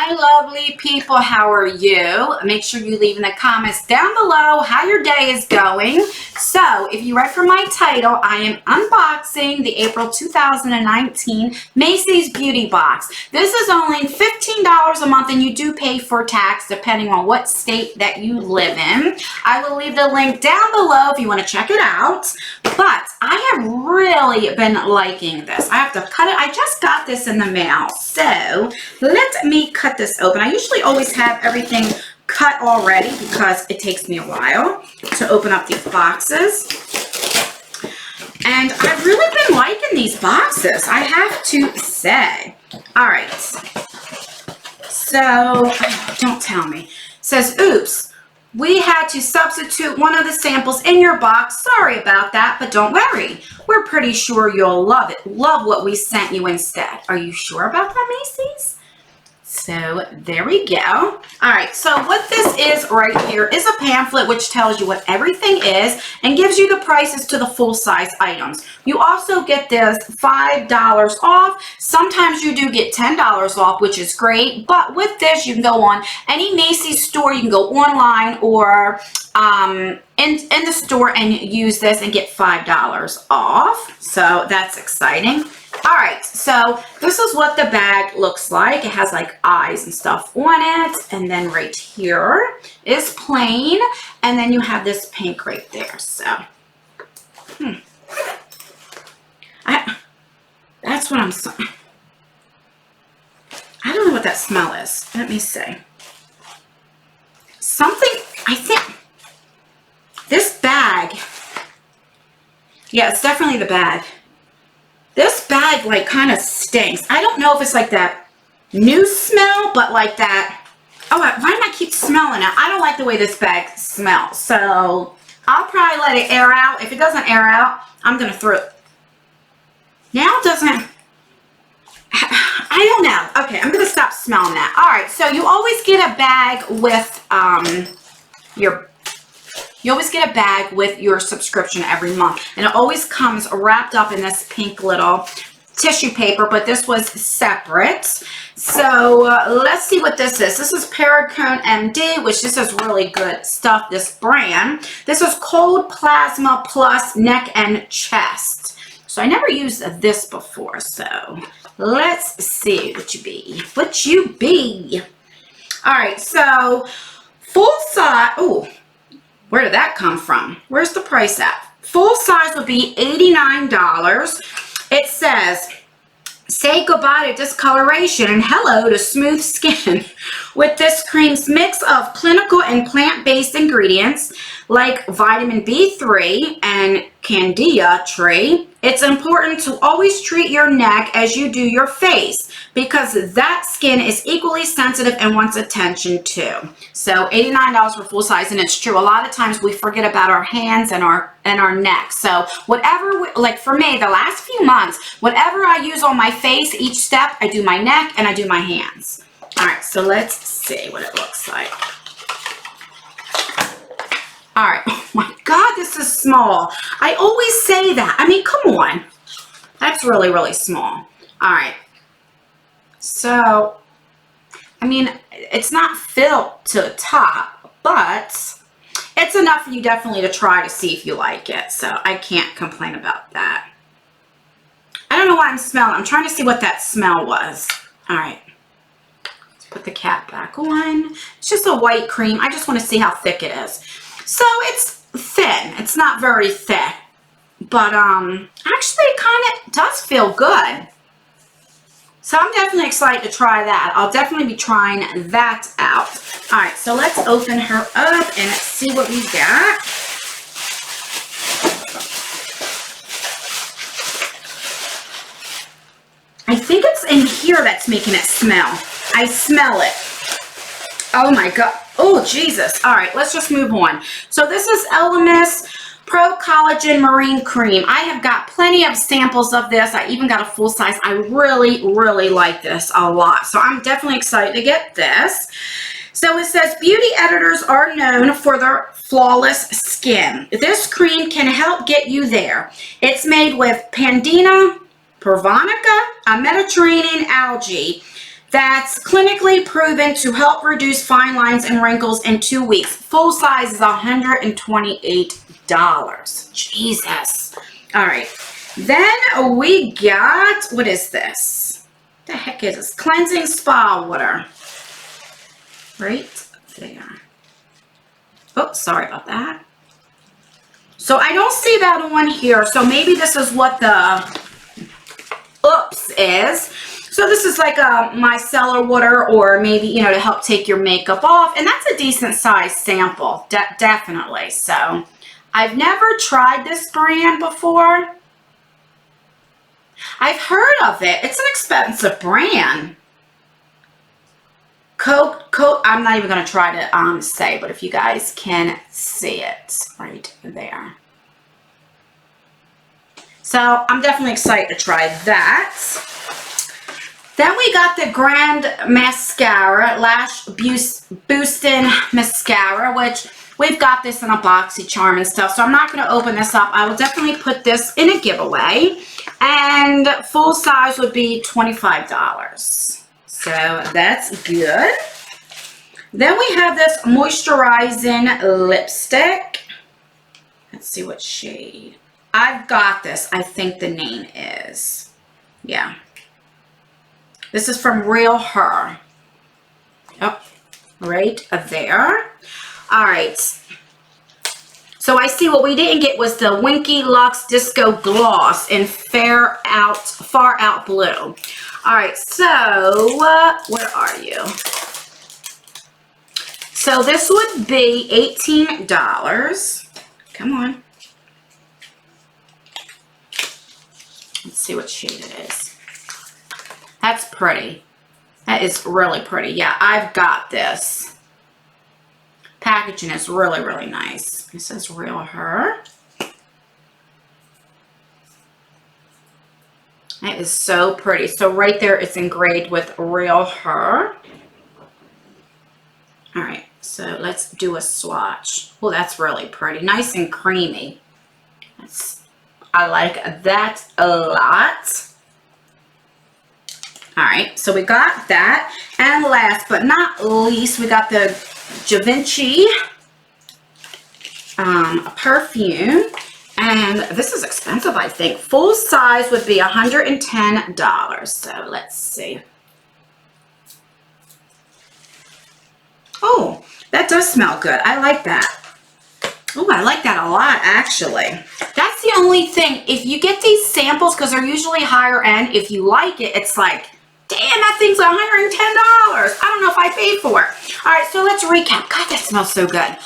my lovely people, how are you? Make sure you leave in the comments down below how your day is going. So if you read from my title, I am unboxing the April 2019 Macys Beauty Box. This is only $15 a month and you do pay for tax depending on what state that you live in. I will leave the link down below if you want to check it out. But I have really been liking this. I have to cut it. I just got this in the mail. So let me cut this open. I usually always have everything cut already because it takes me a while to open up these boxes. And I've really been liking these boxes, I have to say. All right. So, don't tell me. It says, oops, we had to substitute one of the samples in your box. Sorry about that, but don't worry. We're pretty sure you'll love it. Love what we sent you instead. Are you sure about that, Macy's? So there we go. All right, so what this is right here is a pamphlet which tells you what everything is and gives you the prices to the full-size items. You also get this $5 off. Sometimes you do get $10 off, which is great. But with this, you can go on any Macy's store. You can go online or in the store and use this and get $5 off. So that's exciting. All right, so this is what the bag looks like. It has like eyes and stuff on it. And then right here is plain. And then you have this pink right there. So, that's what I don't know what that smell is. Let me see. Something, I think, this bag, yeah, it's definitely the bag. This bag like kind of stinks. I don't know if it's like that new smell, but like that. Oh, why do I keep smelling it? I don't like the way this bag smells. So I'll probably let it air out. If it doesn't air out, I'm going to throw it. Now it doesn't. I don't know. Okay, I'm going to stop smelling that. All right, so you always get a bag with You always get a bag with your subscription every month. And it always comes wrapped up in this pink little tissue paper, but this was separate. So let's see what this is. This is Perfume MD, which this is really good stuff, this brand. This is Cold Plasma Plus Neck and Chest. So I never used this before. So let's see what you be. What you be. All right, so full size. Oh. Where did that come from? Where's the price at? Full size would be $89. It says, say goodbye to discoloration and hello to smooth skin with this cream's mix of clinical and plant-based ingredients like vitamin B3 and candida tree. It's important to always treat your neck as you do your face because that skin is equally sensitive and wants attention too. So $89 for full size, and it's true. A lot of times we forget about our hands and our neck. So whatever, like for me, the last few months, whatever I use on my face, each step, I do my neck and I do my hands. All right, so let's see what it looks like. All right, oh my God, this is small. I always say that. I mean, come on. That's really, really small. All right. So, I mean, it's not filled to the top, but it's enough for you definitely to try to see if you like it. So I can't complain about that. I don't know why I'm smelling. I'm trying to see what that smell was. All right. Let's put the cap back on. It's just a white cream. I just want to see how thick it is. So it's thin. It's not very thick. But actually it kind of does feel good. So I'm definitely excited to try that. I'll definitely be trying that out. All right, so let's open her up and see what we got. I think it's in here that's making it smell. I smell it. Oh my God. Oh, Jesus. All right, let's just move on. So this is Elemis Pro Collagen Marine Cream. I have got plenty of samples of this. I even got a full size. I really, really like this a lot. So I'm definitely excited to get this. So it says beauty editors are known for their flawless skin. This cream can help get you there. It's made with Pandina, Pervonica, a Mediterranean algae, That's clinically proven to help reduce fine lines and wrinkles in 2 weeks. Full size is $128. Jesus. All right. Then we got, what is this? What the heck is this? Cleansing spa water. Right there. Oh, sorry about that. So I don't see that on here. So maybe this is what the oops is. So this is like a micellar water, or maybe, you know, to help take your makeup off. And that's a decent size sample, definitely. So I've never tried this brand before. I've heard of it. It's an expensive brand. I'm not even going to try to say, but if you guys can see it right there. So I'm definitely excited to try that. Then we got the Grand Mascara, Lash Boosting Mascara, which we've got this in a boxy charm and stuff. So I'm not going to open this up. I will definitely put this in a giveaway. And full size would be $25. So that's good. Then we have this moisturizing lipstick. Let's see what shade. I've got this. I think the name is. Yeah. This is from Real Her. Oh, right there. All right. So I see what we didn't get was the Winky Luxe Disco Gloss in Far Out Blue. All right, so where are you? So this would be $18. Come on. Let's see what shade it is. That's pretty. That is really pretty. Yeah, I've got this. Packaging is really, really nice. It says Real Her. That is so pretty. So right there, it's engraved with Real Her. All right, so let's do a swatch. Oh, that's really pretty. Nice and creamy. I like that a lot. All right, so we got that. And last but not least, we got the Givenchy perfume. And this is expensive, I think. Full size would be $110. So let's see. Oh, that does smell good. I like that. Oh, I like that a lot, actually. That's the only thing. If you get these samples, because they're usually higher end, if you like it, it's like, damn, that thing's $110. I don't know if I paid for it. All right, so let's recap. God, that smells so good.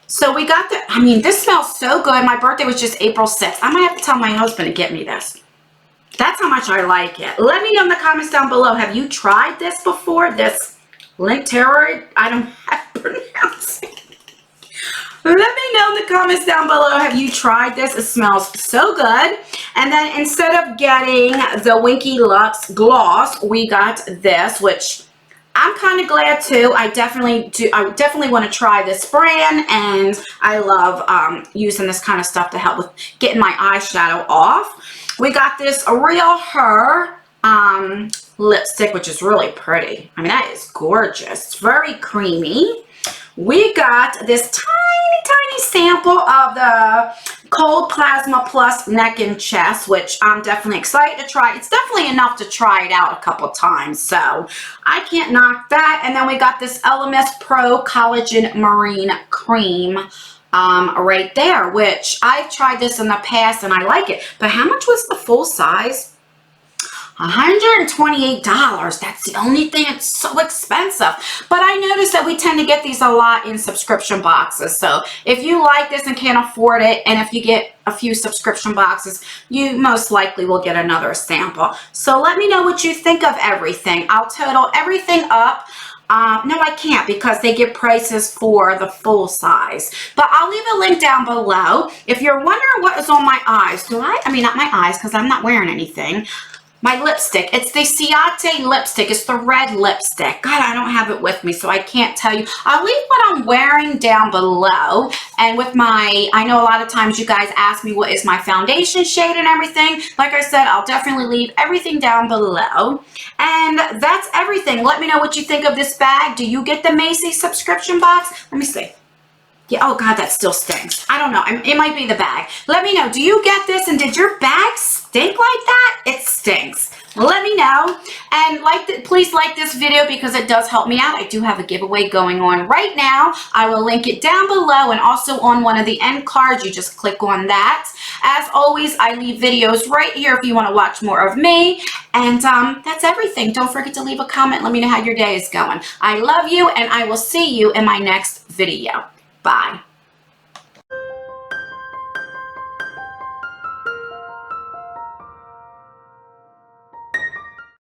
So we got the, I mean, this smells so good. My birthday was just April 6th. I might have to tell my husband to get me this. That's how much I like it. Let me know in the comments down below. Have you tried this before? This Linteroid? I don't have to pronounce it. Let me know in the comments down below. Have you tried this? It smells so good. And then instead of getting the Winky Luxe Gloss, we got this, which I'm kind of glad too. I definitely want to try this brand, and I love using this kind of stuff to help with getting my eyeshadow off. We got this Real Her lipstick, which is really pretty. I mean, that is gorgeous. It's very creamy. We got this tiny sample of the Cold Plasma Plus Neck and Chest, which I'm definitely excited to try. It's definitely enough to try it out a couple times, so I can't knock that. And then we got this LMS Pro Collagen Marine Cream right there, which I've tried this in the past and I like it. But how much was the full size? $128. That's the only thing. It's so expensive. But I noticed that we tend to get these a lot in subscription boxes. So if you like this and can't afford it, and if you get a few subscription boxes, you most likely will get another sample. So let me know what you think of everything. I'll total everything up. No, I can't, because they give prices for the full size. But I'll leave a link down below. If you're wondering what is on my eyes, I mean, not my eyes, because I'm not wearing anything. my lipstick. It's the Ciate lipstick. It's the red lipstick. God, I don't have it with me, so I can't tell you. I'll leave what I'm wearing down below. And with my, I know a lot of times you guys ask me what is my foundation shade and everything. Like I said, I'll definitely leave everything down below. And that's everything. Let me know what you think of this bag. Do you get the Macy subscription box? Let me see. Yeah, oh God, that still stinks. I don't know. It might be the bag. Let me know. Do you get this? And did your bag stink like that? It stinks. Let me know. And please like this video because it does help me out. I do have a giveaway going on right now. I will link it down below and also on one of the end cards. You just click on that. As always, I leave videos right here if you want to watch more of me. And that's everything. Don't forget to leave a comment. Let me know how your day is going. I love you, and I will see you in my next video. Bye.